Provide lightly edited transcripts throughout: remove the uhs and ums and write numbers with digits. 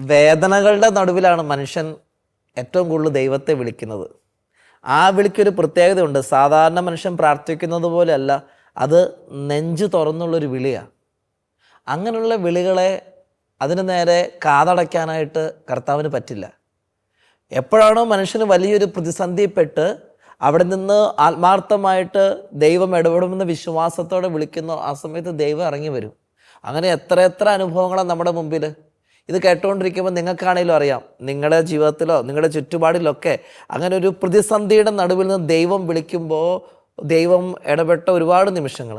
വേദനകളുടെ നടുവിലാണ് മനുഷ്യൻ ഏറ്റവും കൂടുതൽ ദൈവത്തെ വിളിക്കുന്നത്. ആ വിളിക്കൊരു പ്രത്യേകതയുണ്ട്. സാധാരണ മനുഷ്യൻ പ്രാർത്ഥിക്കുന്നത് പോലെയല്ല, അത് നെഞ്ചു തുറന്നുള്ളൊരു വിളിയാണ്. അങ്ങനെയുള്ള വിളികളെ അതിന് നേരെ കാതടയ്ക്കാനായിട്ട് കർത്താവിന് പറ്റില്ല. എപ്പോഴാണോ മനുഷ്യന് വലിയൊരു പ്രതിസന്ധിപ്പെട്ട് അവിടെ നിന്ന് ആത്മാർത്ഥമായിട്ട് ദൈവം ഇടപെടുമെന്ന വിശ്വാസത്തോടെ വിളിക്കുന്നു, ആ സമയത്ത് ദൈവം ഇറങ്ങി വരും. അങ്ങനെ എത്ര അനുഭവങ്ങളാണ് നമ്മുടെ മുമ്പിൽ. ഇത് കേട്ടുകൊണ്ടിരിക്കുമ്പോൾ നിങ്ങൾക്കാണെങ്കിലും അറിയാം, നിങ്ങളുടെ ജീവിതത്തിലോ നിങ്ങളുടെ ചുറ്റുപാടിലൊക്കെ അങ്ങനെ ഒരു പ്രതിസന്ധിയുടെ നടുവിൽ നിന്ന് ദൈവം വിളിക്കുമ്പോൾ ദൈവം ഇടപെട്ട ഒരുപാട് നിമിഷങ്ങൾ.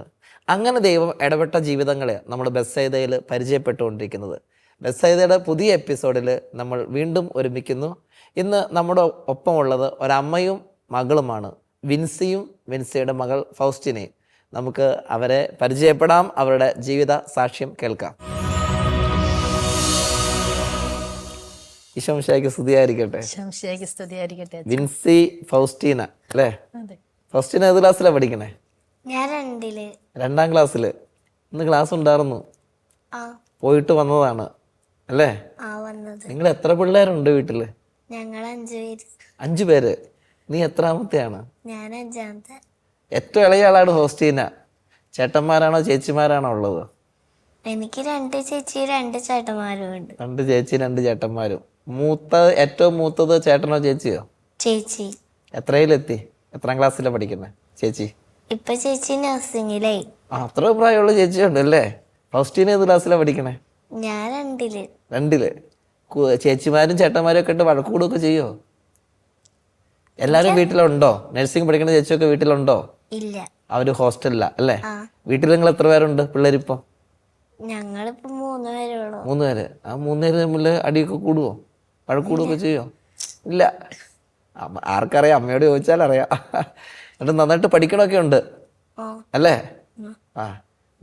അങ്ങനെ ദൈവം ഇടപെട്ട ജീവിതങ്ങളെ നമ്മൾ ബെത്സൈദയിൽ പരിചയപ്പെട്ടുകൊണ്ടിരിക്കുന്നത്. ബെത്സൈദയുടെ പുതിയ എപ്പിസോഡിൽ നമ്മൾ വീണ്ടും ഒരുമിക്കുന്നു. ഇന്ന് നമ്മുടെ ഒപ്പമുള്ളത് ഒരമ്മയും മകളുമാണ്, വിൻസിയും വിൻസിയുടെ മകൾ ഫൗസ്റ്റിനയും. നമുക്ക് അവരെ പരിചയപ്പെടാം, അവരുടെ ജീവിത സാക്ഷ്യം കേൾക്കാം. ഈശോമിശിഹായ്ക്ക് സ്തുതിയായിരിക്കട്ടെ. വിൻസി ഫൗസ്റ്റീന അല്ലേ? ഫൗസ്റ്റീന ഏത് ക്ലാസ്സിലാണ് പഠിക്കണേ? ഞാൻ 2ാം ക്ലാസ്സിൽ. ഇന്ന് ക്ലാസ് ഉണ്ടായിരുന്നു, പോയിട്ട് വന്നതാണ് അല്ലേ? നിങ്ങൾ എത്ര പിള്ളേരുണ്ട് വീട്ടില്? ഞങ്ങൾ 5 പേര്. നീ എത്രാമത്തെയാണ്? ഞാൻ 5ാമത്തെ. ഏറ്റവും ഇളയ ആളാണ് ഫൗസ്റ്റീന. ചേട്ടന്മാരാണോ ചേച്ചിമാരാണോ ഉള്ളത്? എനിക്ക് 2 ചേച്ചി 2 ചേട്ടന്മാരും ഉണ്ട്. 2 ചേച്ചി 2 ചേട്ടന്മാരും. ഏറ്റവും മൂത്തത് ചേട്ടനോ ചേച്ചിയോ? ചേച്ചി. എത്രയിലെത്തി? എത്രാം ക്ലാസ്സിലാണ് പഠിക്കുന്നത് ചേച്ചി? ഇപ്പൊ ചേച്ചി നഴ്സിംഗിലായി. അത്ര പ്രായമുള്ള ചേച്ചിയുണ്ട് അല്ലേ? ഫൗസ്റ്റീന ഏത് ക്ലാസ്സിലാണ് പഠിക്കണേ? ഞാൻ 2ല്. 2ല്. ചേച്ചിമാരും ചേട്ടന്മാരും ഒക്കെ ഇട്ട് വഴക്കൂടൊക്കെ ചെയ്യോ? എല്ലാരും വീട്ടിലുണ്ടോ? നഴ്സിംഗ് പഠിക്കുന്ന ചേച്ചിയൊക്കെ വീട്ടിലുണ്ടോ? ഇല്ല, അവര് ഹോസ്റ്റലിലാ അല്ലേ? വീട്ടിൽ നിങ്ങൾ എത്ര പേരുണ്ട് പിള്ളേരിപ്പോ? ഞങ്ങളിപ്പോ 3 പേരുള്ളൂ. 3 പേര്. ആ 3 പേര് തമ്മിൽ അടിയൊക്കെ കൂടുവോ? വഴക്കൂടൊക്കെ ചെയ്യോ? ഇല്ല. ആർക്കറിയാം, അമ്മയോട് ചോദിച്ചാൽ അറിയാം. എന്നിട്ട് നന്നായിട്ട് പഠിക്കണമൊക്കെ ഉണ്ട് അല്ലേ? ആ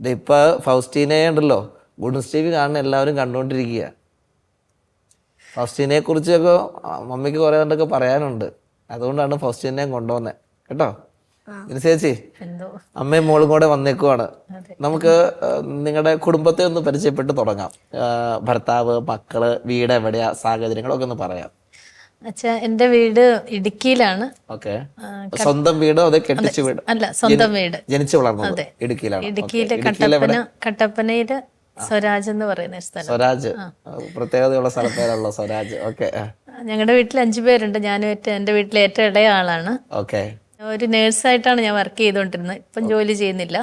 ഇപ്പൊ ഫൗസ്റ്റീനെ ഉണ്ടല്ലോ, ഗുഡ്നസ് ടി വി കാണുന്ന എല്ലാവരും കണ്ടുകൊണ്ടിരിക്കുക. ഫൗസ്റ്റീനെ കുറിച്ചൊക്കെ മമ്മിക്ക് കുറെ കണ്ടൊക്കെ പറയാനുണ്ട്. അതുകൊണ്ടാണ് ഫൗസ്റ്റീനെ കൊണ്ടുവന്നത് കേട്ടോ. ചേച്ചി, അമ്മയും മോളും കൂടെ വന്നേക്കുവാണ്. നമുക്ക് നിങ്ങളുടെ കുടുംബത്തെ ഒന്ന് പരിചയപ്പെട്ട് തുടങ്ങാം. ഭർത്താവ്, മക്കള്, വീട് എവിടെയാ, സാഹചര്യങ്ങളൊക്കെ ഒന്ന് പറയാം. അച്ഛാ, എന്റെ വീട് ഇടുക്കിയിലാണ്. ഓക്കെ. സ്വന്തം വീടോ അതോ കെട്ടിച്ചു വീട്? അല്ല, സ്വന്തം വീട്. ജനിച്ചു വളർന്നത് ഇടുക്കിയിലാണ്. ഇടുക്കിയിലെ കട്ടപ്പനയില് സ്വരാജ് എന്ന് പറയുന്ന സ്ഥലം. സ്വരാജ്, പ്രത്യേകതയുള്ള സ്ഥലപ്പേരുള്ള സ്വരാജ്. ഓക്കെ. ഞങ്ങളുടെ വീട്ടിൽ 5 പേരുണ്ട്. ഞാനും എന്റെ വീട്ടിലെ ഏറ്റവും ഇളയ ആളാണ്. ഓക്കെ. ഒരു നേഴ്സായിട്ടാണ് ഞാൻ വർക്ക് ചെയ്തോണ്ടിരുന്നത്. ഇപ്പം ജോലി ചെയ്യുന്നില്ല.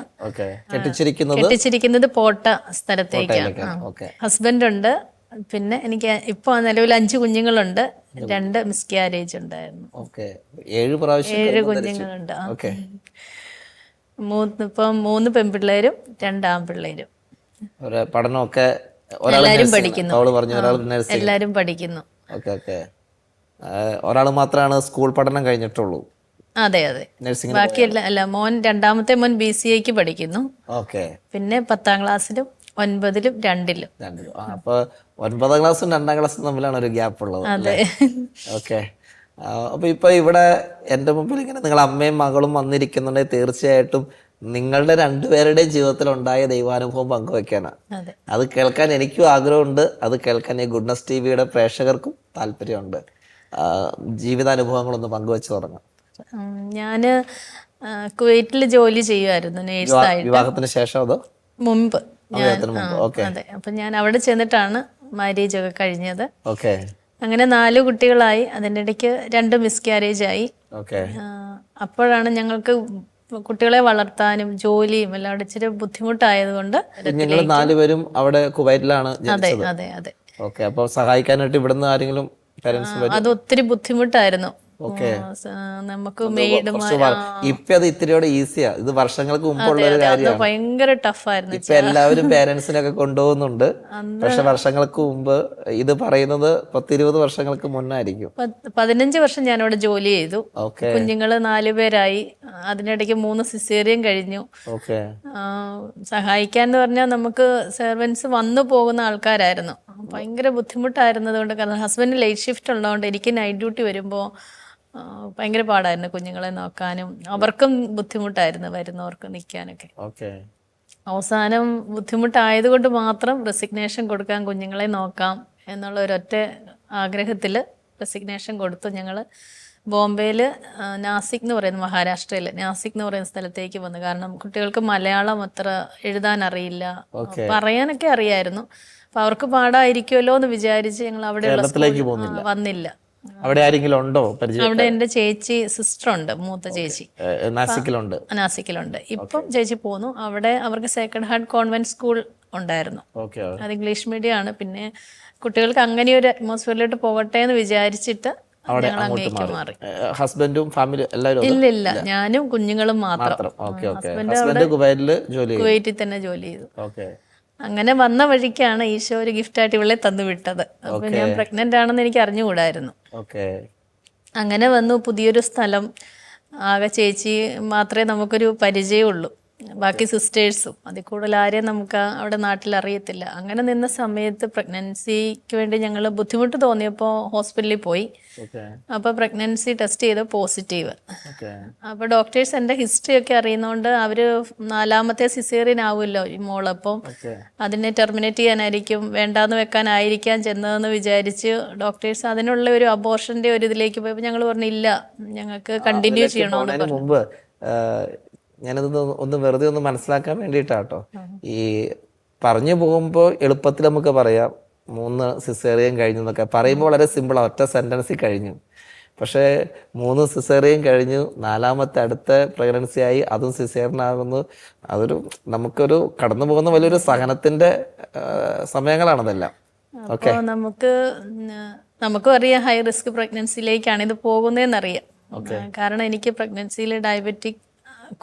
കെട്ടിച്ചിരിക്കുന്നത് പോട്ട സ്ഥലത്തേക്കാണ്. ഹസ്ബൻഡ് ഉണ്ട്. പിന്നെ എനിക്ക് ഇപ്പൊ നിലവിൽ 5 കുഞ്ഞുങ്ങളുണ്ട്. 2 മിസ്കാരേജ് ഉണ്ടായിരുന്നു. 7 കുഞ്ഞുങ്ങളുണ്ട്. ഇപ്പം 3 പെൺപിള്ളേരും 2 ആൺപിള്ളേരും. പഠനമൊക്കെ എല്ലാരും പഠിക്കുന്നു. എല്ലാരും പഠിക്കുന്നു. ഒരാൾ മാത്രമാണ് സ്കൂൾ പഠനം കഴിഞ്ഞിട്ടുള്ളൂ. അതെ. ബാക്കി മോൻ 2ാമത്തെ മോൻ BCAക്ക് പഠിക്കുന്നു. പിന്നെ 10ാം ക്ലാസ്സിലും 9ലും 2ലും. അപ്പൊ 9ാം ക്ലാസ്സും 2ാം ക്ലാസ്സും തമ്മിലാണ് ഒരു ഗ്യാപ്പ് ഉള്ളത്. അതെ. ഓക്കെ. അപ്പൊ ഇപ്പൊ ഇവിടെ എന്റെ മുമ്പിൽ ഇങ്ങനെ നിങ്ങൾ അമ്മയും മകളും വന്നിരിക്കുന്നുണ്ടെങ്കിൽ തീർച്ചയായിട്ടും നിങ്ങളുടെ 2 പേരുടെയും ജീവിതത്തിൽ ഉണ്ടായ ദൈവാനുഭവം പങ്കുവെക്കാനാണ്. അത് കേൾക്കാൻ എനിക്കും ആഗ്രഹമുണ്ട്. അത് കേൾക്കാൻ ഈ ഗുഡ്നസ് TVയുടെ പ്രേക്ഷകർക്കും താല്പര്യമുണ്ട്. ജീവിതാനുഭവങ്ങളൊന്ന് പങ്കുവെച്ച് തുടങ്ങാം. ഞാന് കുവൈറ്റിൽ ജോലി ചെയ്യുമായിരുന്നു നേഴ്സായിട്ട്. വിവാഹത്തിന് ശേഷം അതോ മുമ്പ്? അതെ. അപ്പൊ ഞാൻ അവിടെ ചെന്നിട്ടാണ് മാരേജ് ഒക്കെ കഴിഞ്ഞത്. അങ്ങനെ 4 കുട്ടികളായി. അതിൻ്റെ ഇടയ്ക്ക് 2 മിസ്കാരേജ് ആയി. അപ്പോഴാണ് ഞങ്ങൾക്ക് കുട്ടികളെ വളർത്താനും ജോലിയും എല്ലാം ഇച്ചിരി ബുദ്ധിമുട്ടായതുകൊണ്ട് 4 പേരും അവിടെ കുവൈറ്റിലാണ്. അതെ. അപ്പോൾ സഹായിക്കാനായിട്ട് ഇവിടുന്ന് ആരെങ്കിലും അത് ഒത്തിരി ബുദ്ധിമുട്ടായിരുന്നു. നമുക്ക് ഇപ്പൊ അത് ഇത്തിരിയോടെ ഈസിയാ. ഇത് വർഷങ്ങൾക്ക് മുമ്പുള്ള ഒരു കാര്യമാണ്. ഭയങ്കര ടഫായിരുന്നു. ഇപ്പൊ എല്ലാവരും പേരൻസിനൊക്കെ കൊണ്ടുപോകുന്നുണ്ട്. പക്ഷെ വർഷങ്ങൾക്ക് മുമ്പ് ഇത് പറയുന്നത് 10-20 വർഷങ്ങൾക്ക് മുന്നായിരിക്കും. 15 വർഷം ഞാനവിടെ ജോലി ചെയ്തു. കുഞ്ഞുങ്ങള് 4 പേരായി. അതിനിടയ്ക്ക് 3 സിസേറിയൻ കഴിഞ്ഞു. സഹായിക്കാന്ന് പറഞ്ഞാൽ നമുക്ക് സെർവൻസ് വന്നു പോകുന്ന ആൾക്കാരായിരുന്നു. ഭയങ്കര ബുദ്ധിമുട്ടായിരുന്നത് കൊണ്ട്, കാരണം ഹസ്ബൻഡ് ലൈറ്റ് ഷിഫ്റ്റ് ഉള്ളതുകൊണ്ട് എനിക്ക് നൈറ്റ് ഡ്യൂട്ടി വരുമ്പോൾ ഭയങ്കര പാടായിരുന്നു കുഞ്ഞുങ്ങളെ നോക്കാനും. അവർക്കും ബുദ്ധിമുട്ടായിരുന്നു വരുന്നവർക്ക് നിൽക്കാനൊക്കെ. അവസാനം ബുദ്ധിമുട്ടായതുകൊണ്ട് മാത്രം റെസിഗ്നേഷൻ കൊടുക്കാൻ, കുഞ്ഞുങ്ങളെ നോക്കാം എന്നുള്ള ഒരൊറ്റ ആഗ്രഹത്തിൽ റെസിഗ്നേഷൻ കൊടുത്തു. ഞങ്ങൾ ബോംബെയിൽ നാസിക് എന്ന് പറയുന്ന മഹാരാഷ്ട്രയിൽ നാസിക് എന്ന് പറയുന്ന സ്ഥലത്തേക്ക് വന്നു. കാരണം കുട്ടികൾക്ക് മലയാളം അത്ര എഴുതാൻ അറിയില്ല, പറയാനൊക്കെ അറിയായിരുന്നു. അപ്പം അവർക്ക് പാടായിരിക്കുമല്ലോ എന്ന് വിചാരിച്ച് ഞങ്ങൾ അവിടെയുള്ള വന്നില്ല. അവിടെ ആരെങ്കിലും ഉണ്ടോ പരിചയം? അവിടെ എൻ്റെ ചേച്ചി സിസ്റ്റർ ഉണ്ട്, മൂത്ത ചേച്ചി നാസിക്കിലുണ്ട്. ഇപ്പം ചേച്ചി പോന്നു. അവിടെ അവർക്ക് സേക്രഡ് ഹാർട്ട് കോൺവെന്റ് സ്കൂൾ ഉണ്ടായിരുന്നു. അത് ഇംഗ്ലീഷ് മീഡിയം ആണ്. പിന്നെ കുട്ടികൾക്ക് അങ്ങനെ ഒരു അറ്റ്മോസ്ഫിയറിലോട്ട് പോകട്ടെ എന്ന് വിചാരിച്ചിട്ട് ഞങ്ങൾ അങ്ങേക്ക് മാറി. ഹസ്ബൻഡും ഫാമിലി എല്ലാവരും? ഇല്ല, ഞാനും കുഞ്ഞുങ്ങളും മാത്രം. ഹസ്ബൻഡ് കുവൈറ്റിൽ തന്നെ ജോലി ചെയ്തു. അങ്ങനെ വന്ന വഴിക്കാണ് ഈശോ ഒരു ഗിഫ്റ്റായിട്ട് ഇവളെ തന്നു വിട്ടത്. അപ്പൊ ഞാൻ പ്രഗ്നന്റ് ആണെന്ന് എനിക്ക് അറിഞ്ഞുകൂടായിരുന്നു. അങ്ങനെ വന്നു. പുതിയൊരു സ്ഥലം, ആകെ ചേച്ചി മാത്രമേ നമുക്കൊരു പരിചയമുള്ളൂ, ബാക്കി സിസ്റ്റേഴ്സും അതിൽ കൂടുതൽ ആരെയും നമുക്ക് അവിടെ നാട്ടിൽ അറിയത്തില്ല. അങ്ങനെ നിന്ന സമയത്ത് പ്രഗ്നൻസിക്ക് വേണ്ടി ഞങ്ങൾ ബുദ്ധിമുട്ട് തോന്നിയപ്പോൾ ഹോസ്പിറ്റലിൽ പോയി. അപ്പോൾ പ്രഗ്നൻസി ടെസ്റ്റ് ചെയ്ത് പോസിറ്റീവ്. അപ്പോൾ ഡോക്ടേഴ്സ് എൻ്റെ ഹിസ്റ്ററി ഒക്കെ അറിയുന്നതുകൊണ്ട് അവർ 4ാമത്തെ സിസേറിയൻ ആവുമല്ലോ ഈ മോളപ്പം, അതിനെ ടെർമിനേറ്റ് ചെയ്യാനായിരിക്കും, വേണ്ടാന്ന് വെക്കാനായിരിക്കാം ചെന്നതെന്ന് വിചാരിച്ച് ഡോക്ടേഴ്സ് അതിനുള്ള ഒരു അബോർഷൻ്റെ ഒരു ഇതിലേക്ക് പോയപ്പോൾ ഞങ്ങൾ പറഞ്ഞു ഇല്ല, ഞങ്ങൾക്ക് കണ്ടിന്യൂ ചെയ്യണമെന്ന് പറഞ്ഞു. ഞാനത് ഒന്ന് വെറുതെ ഒന്ന് മനസ്സിലാക്കാൻ വേണ്ടിയിട്ടാട്ടോ. ഈ പറഞ്ഞു പോകുമ്പോൾ എളുപ്പത്തിൽ നമുക്ക് പറയാം 3 സിസേറിയൻ കഴിഞ്ഞു എന്നൊക്കെ പറയുമ്പോൾ വളരെ സിമ്പിൾ, ഒറ്റ സെന്റൻസിൽ കഴിഞ്ഞു. പക്ഷേ 3 സിസേറിയൻ കഴിഞ്ഞു, 4ാമത്തെ അടുത്ത പ്രഗ്നൻസി ആയി, അതും സിസേറിയനാകുന്നു. അതൊരു നമുക്കൊരു കടന്നു പോകുന്ന വലിയൊരു സഹനത്തിന്റെ സമയങ്ങളാണതെല്ലാം. ഓക്കെ, നമുക്കും അറിയാം ഹൈ റിസ്ക് പ്രഗ്നൻസിയിലേക്കാണ് ഇത് പോകുന്നതെന്നറിയാം. കാരണം എനിക്ക് പ്രഗ്നൻസിയിൽ ഡയബറ്റിക്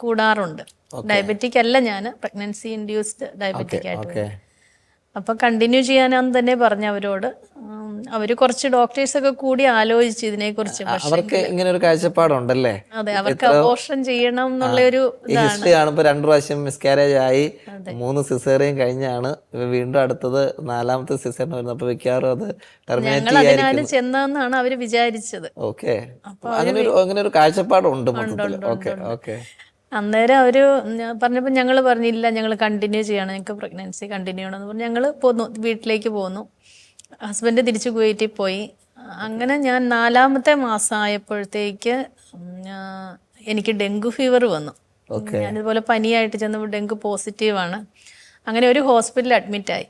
കൂടാറുണ്ട്. ഡയബറ്റിക് അല്ല, ഞാൻ പ്രഗ്നൻസി ഇൻഡ്യൂസ്ഡ് ഡയബറ്റിക് ആയിട്ട്. അപ്പൊ കണ്ടിന്യൂ ചെയ്യാനാന്ന് തന്നെ പറഞ്ഞു അവരോട്. അവര് കുറച്ച് ഡോക്ടേഴ്സ് ഒക്കെ കൂടി ആലോചിച്ചു ഇതിനെക്കുറിച്ച്. അവർക്ക് ഇങ്ങനെ ഒരു കാഴ്ചപ്പാടുണ്ടല്ലേ? അതെ, അവർക്ക് അബോർഷൻ ചെയ്യണം എന്നുള്ള ഒരു ഹിസ്റ്ററി കാണുമ്പോൾ 2 പ്രാവശ്യം മിസ്കാരേജ് ആയി, 3 സിസേറിയൻ കഴിഞ്ഞാണ് വീണ്ടും അടുത്തത് 4ാമത്തെ സിസേറിയൻ വരുന്നത്. അപ്പൊ മിക്കവാറും അത് ഞങ്ങൾ അതിനാലും ചെന്നെന്നാണ് അവര് വിചാരിച്ചത്. ഓക്കെ, അങ്ങനെ ഒരു കാഴ്ചപ്പാടുണ്ട് മൊത്തത്തിൽ. Okay okay. അന്നേരം അവര് പറഞ്ഞപ്പോൾ ഞങ്ങൾ പറഞ്ഞില്ല, ഞങ്ങൾ കണ്ടിന്യൂ ചെയ്യണം, ഞങ്ങൾക്ക് പ്രഗ്നൻസി കണ്ടിന്യൂ ചെയ്യണമെന്ന് പറഞ്ഞ് ഞങ്ങൾ പോന്നു, വീട്ടിലേക്ക് പോന്നു. ഹസ്ബൻഡ് തിരിച്ച് കുവൈറ്റിൽ പോയി. അങ്ങനെ ഞാൻ 4ാമത്തെ മാസം ആയപ്പോഴത്തേക്ക് എനിക്ക് ഡെങ്കു ഫീവർ വന്നു. ഞാനിതുപോലെ പനിയായിട്ട് ചെന്നപ്പോൾ ഡെങ്കു പോസിറ്റീവാണ്. അങ്ങനെ ഒരു ഹോസ്പിറ്റലിൽ അഡ്മിറ്റായി.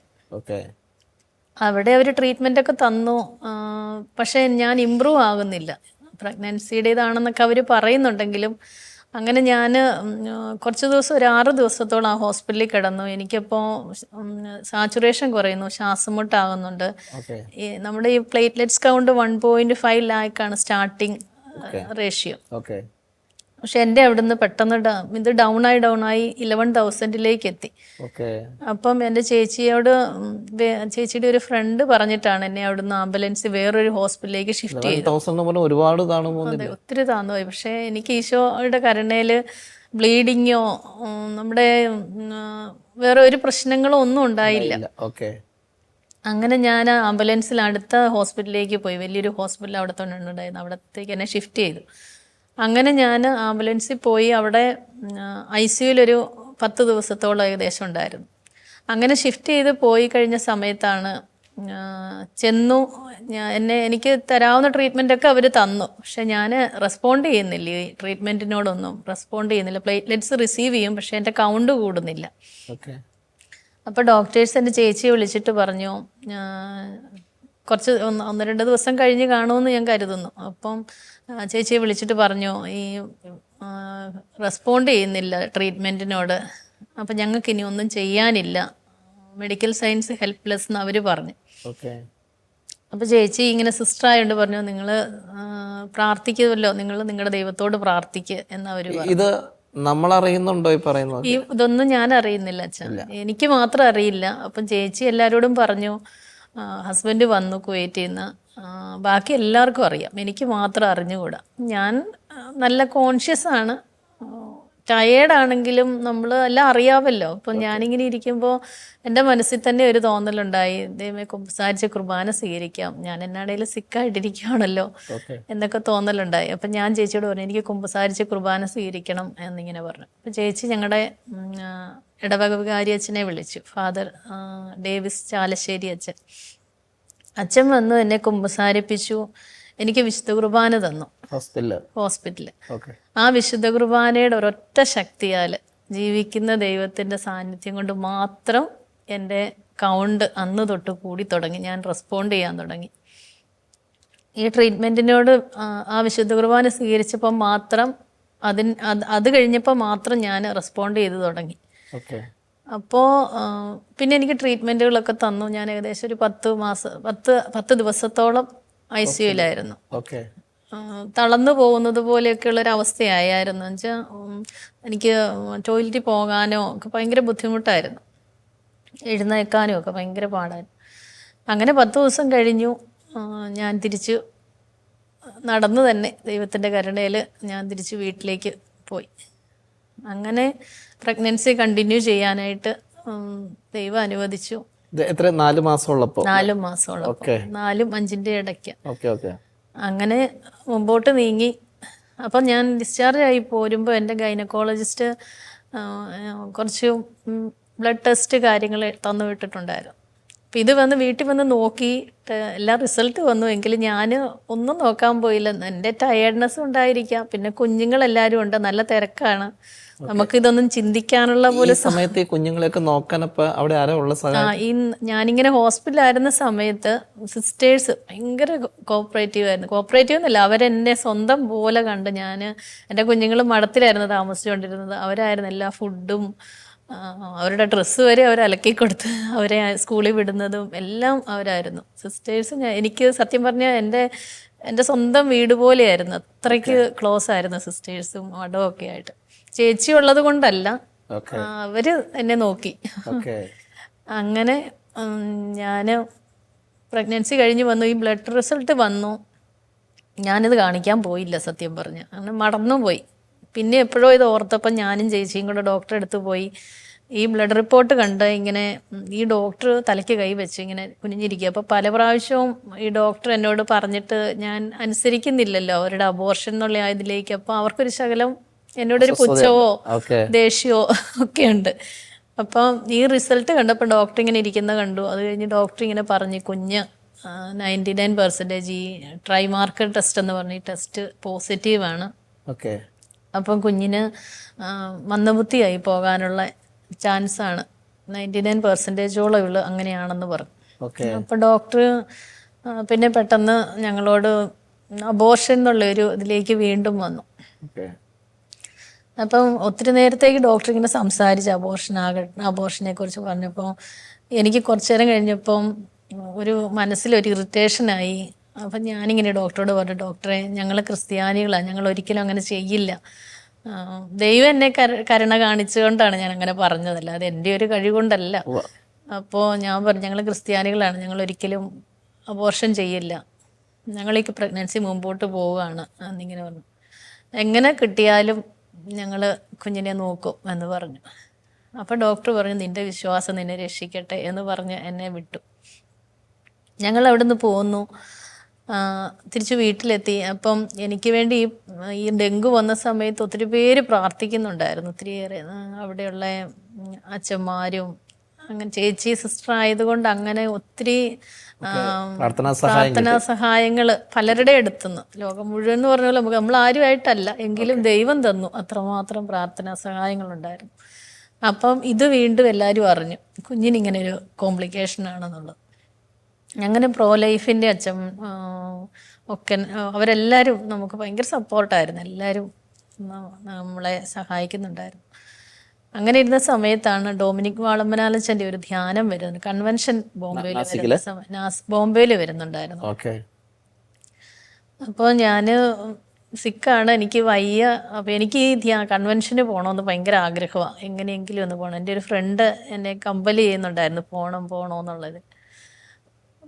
അവിടെ അവർ ട്രീറ്റ്മെൻ്റ് ഒക്കെ തന്നു. പക്ഷേ ഞാൻ ഇമ്പ്രൂവ് ആകുന്നില്ല. പ്രഗ്നൻസിയുടേതാണെന്നൊക്കെ അവർ പറയുന്നുണ്ടെങ്കിലും അങ്ങനെ ഞാൻ കുറച്ച് ദിവസം, ഒരു 6 ദിവസത്തോളം ആ ഹോസ്പിറ്റലിൽ കിടന്നു. എനിക്കിപ്പോൾ സാച്ചുറേഷൻ കുറയുന്നു, ശ്വാസം മുട്ടാകുന്നുണ്ട്. നമ്മുടെ ഈ പ്ലേറ്റ്ലെറ്റ്സ് കൗണ്ട് 1.5 ലാക്കാണ് സ്റ്റാർട്ടിങ് റേഷ്യോ. പക്ഷെ എൻ്റെ അവിടുന്ന് പെട്ടെന്ന് ഇത് ഡൗൺ ആയി 11,000ലേക്ക് എത്തി. അപ്പം എൻ്റെ ചേച്ചിയുടെ ഒരു ഫ്രണ്ട് പറഞ്ഞിട്ടാണ് എന്നെ അവിടുന്ന് ആംബുലൻസ് വേറൊരു ഹോസ്പിറ്റലിലേക്ക് ഷിഫ്റ്റ് ചെയ്തു. ഒരുപാട് ഒത്തിരി താന്നുപോയി. പക്ഷെ എനിക്ക് ഈശോയുടെ കരുണയില് ബ്ലീഡിങ്ങോ നമ്മുടെ വേറെ ഒരു പ്രശ്നങ്ങളോ ഒന്നും ഉണ്ടായില്ല. അങ്ങനെ ഞാൻ ആംബുലൻസിൽ അടുത്ത ഹോസ്പിറ്റലിലേക്ക് പോയി. വലിയൊരു ഹോസ്പിറ്റൽ അവിടെ തന്നെ ഉണ്ടായിരുന്നു, അവിടത്തേക്ക് എന്നെ ഷിഫ്റ്റ് ചെയ്തു. അങ്ങനെ ഞാൻ ആംബുലൻസിൽ പോയി. അവിടെ ICUവിലൊരു 10 ദിവസത്തോളം ഏകദേശം ഉണ്ടായിരുന്നു. അങ്ങനെ ഷിഫ്റ്റ് ചെയ്ത് പോയി കഴിഞ്ഞ സമയത്താണ് ചെന്നു. എനിക്ക് തരാവുന്ന ട്രീറ്റ്മെൻറ്റൊക്കെ അവർ തന്നു. പക്ഷെ ഞാൻ റെസ്പോണ്ട് ചെയ്യുന്നില്ല, ഈ ട്രീറ്റ്മെൻറ്റിനോടൊന്നും റെസ്പോണ്ട് ചെയ്യുന്നില്ല. പ്ലേറ്റ്ലെറ്റ്സ് റിസീവ് ചെയ്യും, പക്ഷെ എൻ്റെ കൗണ്ട് കൂടുന്നില്ല. അപ്പോൾ ഡോക്ടേഴ്സ് എൻ്റെ ചേച്ചിയെ വിളിച്ചിട്ട് പറഞ്ഞു, കുറച്ച് 1-2 ദിവസം കഴിഞ്ഞ് കാണുമെന്ന് ഞാൻ കരുതുന്നു. അപ്പം ചേച്ചിയെ വിളിച്ചിട്ട് പറഞ്ഞു, ഈ റെസ്പോണ്ട് ചെയ്യുന്നില്ല ട്രീറ്റ്മെൻറ്റിനോട്, അപ്പം ഞങ്ങൾക്ക് ഇനി ഒന്നും ചെയ്യാനില്ല, മെഡിക്കൽ സയൻസ് ഹെൽപ്ലെസ് എന്ന് അവർ പറഞ്ഞു. അപ്പോൾ ചേച്ചി ഇങ്ങനെ സിസ്റ്റർ ആയതുകൊണ്ട് പറഞ്ഞു, നിങ്ങൾ പ്രാർത്ഥിക്കുമല്ലോ, നിങ്ങൾ നിങ്ങളുടെ ദൈവത്തോട് പ്രാർത്ഥിക്കുക എന്നവർ പറഞ്ഞു. ഇത് നമ്മൾ അറിയുന്നുണ്ടോ ഈ പറയുന്നത്? ഇതൊന്നും ഞാൻ അറിയുന്നില്ല അച്ഛൻ, എനിക്ക് മാത്രം അറിയില്ല. അപ്പം ചേച്ചി എല്ലാവരോടും പറഞ്ഞു, ഹസ്ബൻഡ് വന്നു കുവൈറ്റിൽ നിന്ന്, ബാക്കി എല്ലാവർക്കും അറിയാം, എനിക്ക് മാത്രം അറിഞ്ഞുകൂടാ. ഞാൻ നല്ല കോൺഷ്യസ് ആണ്, ടയേർഡാണെങ്കിലും നമ്മൾ എല്ലാം അറിയാമല്ലോ. അപ്പം ഞാനിങ്ങനെ ഇരിക്കുമ്പോൾ എൻ്റെ മനസ്സിൽ തന്നെ ഒരു തോന്നലുണ്ടായി, ദൈവമേ കുമ്പസാരിച്ച കുർബാന സ്വീകരിക്കാം, ഞാൻ എന്നാടേലും സിക്കായിട്ടിരിക്കുകയാണല്ലോ എന്നൊക്കെ തോന്നലുണ്ടായി. അപ്പം ഞാൻ ചേച്ചിയോട് പറഞ്ഞു, എനിക്ക് കുമ്പസാരിച്ച കുർബാന സ്വീകരിക്കണം എന്നിങ്ങനെ പറഞ്ഞു. അപ്പം ചേച്ചി ഞങ്ങളുടെ ഇടവക വികാരി അച്ഛനെ വിളിച്ചു, ഫാദർ ഡേവിസ് ചാലശ്ശേരി അച്ഛൻ. അച്ഛൻ വന്നു എന്നെ കുമ്പസാരിപ്പിച്ചു. എനിക്ക് വിശുദ്ധ കുർബാന തന്നു ഹോസ്പിറ്റലിൽ. ഓക്കെ. ആ വിശുദ്ധ കുർബാനയുടെ ഒരൊറ്റ ശക്തിയാൽ, ജീവിക്കുന്ന ദൈവത്തിൻ്റെ സാന്നിധ്യം കൊണ്ട് മാത്രം എൻ്റെ കൗണ്ട് അന്ന് തൊട്ട് കൂടി തുടങ്ങി. ഞാൻ റെസ്പോണ്ട് ചെയ്യാൻ തുടങ്ങി. ഈ ട്രീറ്റ്മെൻറ്റിനോട് ആ വിശുദ്ധ കുർബാന സ്വീകരിച്ചപ്പോൾ മാത്രം അത് കഴിഞ്ഞപ്പോൾ മാത്രം ഞാൻ റെസ്പോണ്ട് ചെയ്ത് തുടങ്ങി. ഓക്കെ. അപ്പോൾ പിന്നെ എനിക്ക് ട്രീറ്റ്മെൻറ്റുകളൊക്കെ തന്നു. ഞാൻ ഏകദേശം ഒരു 10 ദിവസത്തോളം ICUലായിരുന്നു. ഓക്കെ. തളർന്നു പോകുന്നത് പോലെയൊക്കെയുള്ളൊരവസ്ഥയായിരുന്നു. വെച്ചാൽ എനിക്ക് ടോയ്ലറ്റിൽ പോകാനോ ഒക്കെ ഭയങ്കര ബുദ്ധിമുട്ടായിരുന്നു. എഴുന്നേൽക്കാനും ഒക്കെ ഭയങ്കര പാടായിരുന്നു. അങ്ങനെ 10 ദിവസം കഴിഞ്ഞു. ഞാൻ തിരിച്ചു നടന്നു തന്നെ ദൈവത്തിൻ്റെ കരുണയിൽ ഞാൻ തിരിച്ച് വീട്ടിലേക്ക് പോയി. അങ്ങനെ പ്രഗ്നൻസി കണ്ടിന്യൂ ചെയ്യാനായിട്ട് ദൈവം അനുവദിച്ചു. എത്ര 4 മാസമുള്ളപ്പോ? 4 മാസമുള്ള 4-ും 5-ന്റെ ഇടയ്ക്ക്. അങ്ങനെ മുമ്പോട്ട് നീങ്ങി. അപ്പം ഞാൻ ഡിസ്ചാർജ് ആയി പോരുമ്പോൾ എൻ്റെ ഗൈനക്കോളജിസ്റ്റ് കുറച്ച് ബ്ലഡ് ടെസ്റ്റ് കാര്യങ്ങൾ തന്നു വിട്ടിട്ടുണ്ടായിരുന്നു. അപ്പം ഇത് വന്ന് വീട്ടിൽ വന്ന് നോക്കി എല്ലാ റിസൾട്ട് വന്നു. എങ്കിലും ഞാൻ ഒന്നും നോക്കാൻ പോയില്ല. എൻ്റെ ടയേർഡ്നെസ് ഉണ്ടായിരിക്കാം, പിന്നെ കുഞ്ഞുങ്ങളെല്ലാവരും ഉണ്ട്, നല്ല തിരക്കാണ്, നമുക്കിതൊന്നും ചിന്തിക്കാനുള്ള പോലെ സമയത്ത് ഈ കുഞ്ഞുങ്ങളെയൊക്കെ നോക്കാനപ്പോൾ അവിടെ ആരാ ഉള്ള സഹായം? ഞാനിങ്ങനെ ഹോസ്പിറ്റലായിരുന്ന സമയത്ത് സിസ്റ്റേഴ്സ് ഭയങ്കര കോപ്പറേറ്റീവ് ആയിരുന്നു. കോപ്പറേറ്റീവ് എന്നല്ല, അവരെന്നെ സ്വന്തം പോലെ കണ്ട്. എൻ്റെ കുഞ്ഞുങ്ങൾ മഠത്തിലായിരുന്നു താമസിച്ചുകൊണ്ടിരുന്നത്. അവരായിരുന്നു എല്ലാ ഫുഡും അവരുടെ ഡ്രസ്സ് വരെ അവർ അലക്കി കൊടുത്ത് അവരെ സ്കൂളിൽ വിടുന്നതും എല്ലാം അവരായിരുന്നു. സിസ്റ്റേഴ്സ് എനിക്ക് സത്യം പറഞ്ഞാൽ എൻ്റെ സ്വന്തം വീട് പോലെയായിരുന്നു. അത്രയ്ക്ക് ക്ലോസ് ആയിരുന്നു സിസ്റ്റേഴ്സും മഠവും ഒക്കെ ആയിട്ട്. ചേച്ചി ഉള്ളത് കൊണ്ടല്ല, അവര് എന്നെ നോക്കി. അങ്ങനെ ഞാൻ പ്രഗ്നൻസി കഴിഞ്ഞ് വന്നു. ഈ ബ്ലഡ് റിസൾട്ട് വന്നു. ഞാനിത് കാണിക്കാൻ പോയില്ല സത്യം പറഞ്ഞ്, അങ്ങനെ മറന്നു പോയി. പിന്നെ എപ്പോഴോ ഇത് ഓർത്തപ്പം ഞാനും ചേച്ചിയും കൂടെ ഡോക്ടറെ അടുത്ത് പോയി. ഈ ബ്ലഡ് റിപ്പോർട്ട് കണ്ട് ഇങ്ങനെ ഈ ഡോക്ടർ തലയ്ക്ക് കൈ വെച്ച് ഇങ്ങനെ കുനിഞ്ഞിരിക്കുക. അപ്പോൾ പല പ്രാവശ്യവും ഈ ഡോക്ടർ എന്നോട് പറഞ്ഞിട്ട് ഞാൻ അനുസരിക്കുന്നില്ലല്ലോ അവരുടെ അബോർഷൻ എന്നുള്ള ഇതിലേക്ക്. അപ്പോൾ അവർക്കൊരു ശകലം എന്നോടൊരു പുച്ഛവോ ദേഷ്യമോ ഒക്കെ ഉണ്ട്. അപ്പം ഈ റിസൾട്ട് കണ്ടപ്പോൾ ഡോക്ടർ ഇങ്ങനെ ഇരിക്കുന്ന കണ്ടു. അത് കഴിഞ്ഞ് ഡോക്ടർ ഇങ്ങനെ പറഞ്ഞു, കുഞ്ഞ് 99% ഈ ട്രൈമാർക്കർ ടെസ്റ്റ് എന്ന് പറഞ്ഞ ഈ ടെസ്റ്റ് പോസിറ്റീവാണ്. അപ്പം കുഞ്ഞിന് മന്ദബുദ്ധിയായി പോകാനുള്ള ചാൻസാണ് 99%ഓളം ഉള്ളു, അങ്ങനെയാണെന്ന് പറഞ്ഞു. അപ്പം ഡോക്ടർ പിന്നെ പെട്ടെന്ന് ഞങ്ങളോട് അബോർഷൻ എന്നുള്ളൊരു ഇതിലേക്ക് വീണ്ടും വന്നു. അപ്പം ഒത്തിരി നേരത്തേക്ക് ഡോക്ടർ ഇങ്ങനെ സംസാരിച്ച് അബോർഷനെ കുറിച്ച് പറഞ്ഞപ്പോൾ എനിക്ക് കുറച്ചു നേരം കഴിഞ്ഞപ്പം ഒരു മനസ്സിലൊരു ഇറിറ്റേഷനായി. അപ്പം ഞാനിങ്ങനെ ഡോക്ടറോട് പറഞ്ഞു, ഡോക്ടറെ ഞങ്ങൾ ക്രിസ്ത്യാനികളാണ്, ഞങ്ങൾ ഒരിക്കലും അങ്ങനെ ചെയ്യില്ല. ദൈവം എന്നെ കരുണ കാണിച്ചുകൊണ്ടാണ് ഞാൻ അങ്ങനെ പറഞ്ഞതല്ല, അത് എൻ്റെ ഒരു കഴിവുകൊണ്ടല്ല. അപ്പോൾ ഞാൻ പറഞ്ഞു, ഞങ്ങൾ ക്രിസ്ത്യാനികളാണ്, ഞങ്ങൾ ഒരിക്കലും അബോർഷൻ ചെയ്യില്ല, ഞങ്ങളേക്ക് പ്രഗ്നൻസി മുമ്പോട്ട് പോവുകയാണ് എന്നിങ്ങനെ പറഞ്ഞു. എങ്ങനെ കിട്ടിയാലും ഞങ്ങൾ കുഞ്ഞിനെ നോക്കും എന്ന് പറഞ്ഞു. അപ്പോൾ ഡോക്ടർ പറഞ്ഞു, നിൻ്റെ വിശ്വാസം നിന്നെ രക്ഷിക്കട്ടെ എന്ന് പറഞ്ഞ് എന്നെ വിട്ടു. ഞങ്ങൾ അവിടെ നിന്ന് പോന്നു. തിരിച്ച് വീട്ടിലെത്തി. അപ്പം എനിക്ക് വേണ്ടി ഈ ഡെങ്കു വന്ന സമയത്ത് ഒത്തിരി പേര് പ്രാർത്ഥിക്കുന്നുണ്ടായിരുന്നു, ഒത്തിരിയേറെ. അവിടെയുള്ള അച്ഛന്മാരും അങ്ങനെ ചേച്ചി സിസ്റ്റർ ആയതുകൊണ്ട് അങ്ങനെ ഒത്തിരി പ്രാർത്ഥനാ സഹായങ്ങൾ പലരുടെ അടുത്തുനിന്ന്, ലോകം മുഴുവൻ എന്ന് പറഞ്ഞ പോലെ നമ്മൾ ആരുമായിട്ടല്ല, എങ്കിലും ദൈവം തന്നു അത്രമാത്രം പ്രാർത്ഥനാ സഹായങ്ങളുണ്ടായിരുന്നു. അപ്പം ഇത് വീണ്ടും എല്ലാവരും അറിഞ്ഞു കുഞ്ഞിനിങ്ങനെ ഒരു കോംപ്ലിക്കേഷൻ ആണെന്നുള്ളത്. അങ്ങനെ പ്രോ ലൈഫിൻ്റെ അച്ഛൻ ഒക്കെ അവരെല്ലാവരും നമുക്ക് ഭയങ്കര സപ്പോർട്ടായിരുന്നു, എല്ലാവരും നമ്മളെ സഹായിക്കുന്നുണ്ടായിരുന്നു. അങ്ങനെ ഇരുന്ന സമയത്താണ് ഡൊമിനിക് വാളമ്പനാലച്ചൻ്റെ ഒരു ധ്യാനം വരുന്നത്, കൺവെൻഷൻ ബോംബെയിൽ വരുന്നുണ്ടായിരുന്നു. അപ്പോൾ ഞാൻ സിക്കാണ്, എനിക്ക് വയ്യ. അപ്പോൾ എനിക്ക് ഈ കൺവെൻഷന് പോകണമെന്ന് ഭയങ്കര ആഗ്രഹമാണ്, എങ്ങനെയെങ്കിലും ഒന്ന് പോകണം. എൻ്റെ ഒരു ഫ്രണ്ട് എന്നെ കമ്പൽ ചെയ്യുന്നുണ്ടായിരുന്നു പോകണമെന്നുള്ളത്.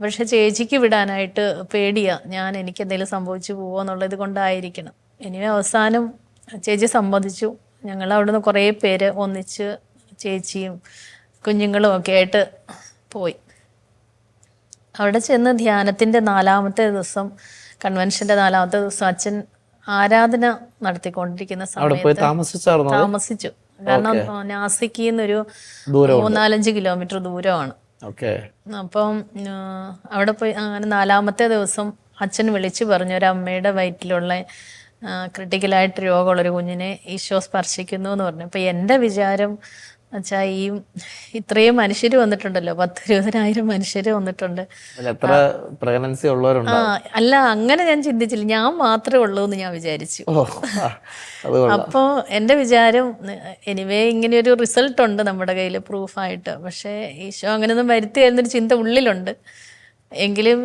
പക്ഷെ ചേച്ചിക്ക് വിടാനായിട്ട് പേടിയാണ്, എനിക്ക് എന്തെങ്കിലും സംഭവിച്ചു പോവുക എന്നുള്ളത് കൊണ്ടായിരിക്കണം. ഇനി അവസാനം ചേച്ചി സമ്മതിച്ചു. ഞങ്ങൾ അവിടുന്ന് കുറേ പേര് ഒന്നിച്ച് ചേച്ചിയും കുഞ്ഞുങ്ങളും ഒക്കെ ആയിട്ട് പോയി. അവിടെ ചെന്ന് ധ്യാനത്തിൻ്റെ 4-ാമത്തെ ദിവസം, കൺവെൻഷൻ്റെ 4-ാമത്തെ ദിവസം അച്ഛൻ ആരാധന നടത്തിക്കൊണ്ടിരിക്കുന്ന സമയത്ത് താമസിച്ചു. കാരണം നാസിക്കിൽ നിന്നൊരു 3-4 കിലോമീറ്റർ ദൂരമാണ്. ഓക്കെ. അപ്പം അവിടെ പോയി അങ്ങനെ 4-മത്തെ ദിവസം അച്ഛൻ വിളിച്ചു പറഞ്ഞു ഒരമ്മയുടെ വയറ്റിലുള്ള ക്രിട്ടിക്കലായിട്ട് രോഗമുള്ളൊരു കുഞ്ഞിനെ ഈശോ സ്പർശിക്കുന്നു എന്ന് പറഞ്ഞു. അപ്പം എൻ്റെ വിചാരം വെച്ചാൽ ഇത്രയും മനുഷ്യർ വന്നിട്ടുണ്ടല്ലോ, 10,000-20,000 മനുഷ്യർ വന്നിട്ടുണ്ട്. എത്ര പ്രഗ്നൻസി ഉള്ളവരുണ്ടോ? അല്ല, അങ്ങനെ ഞാൻ ചിന്തിച്ചില്ല, ഞാൻ മാത്രമേ ഉള്ളൂ എന്ന് ഞാൻ വിചാരിച്ചു. അപ്പോൾ എൻ്റെ വിചാരം എനിവേ ഇങ്ങനെയൊരു റിസൾട്ട് ഉണ്ട് നമ്മുടെ കയ്യിൽ പ്രൂഫായിട്ട്, പക്ഷേ ഈശോ അങ്ങനെയൊന്നും വരുത്തിയായിരുന്നൊരു ചിന്ത ഉള്ളിലുണ്ട്. എങ്കിലും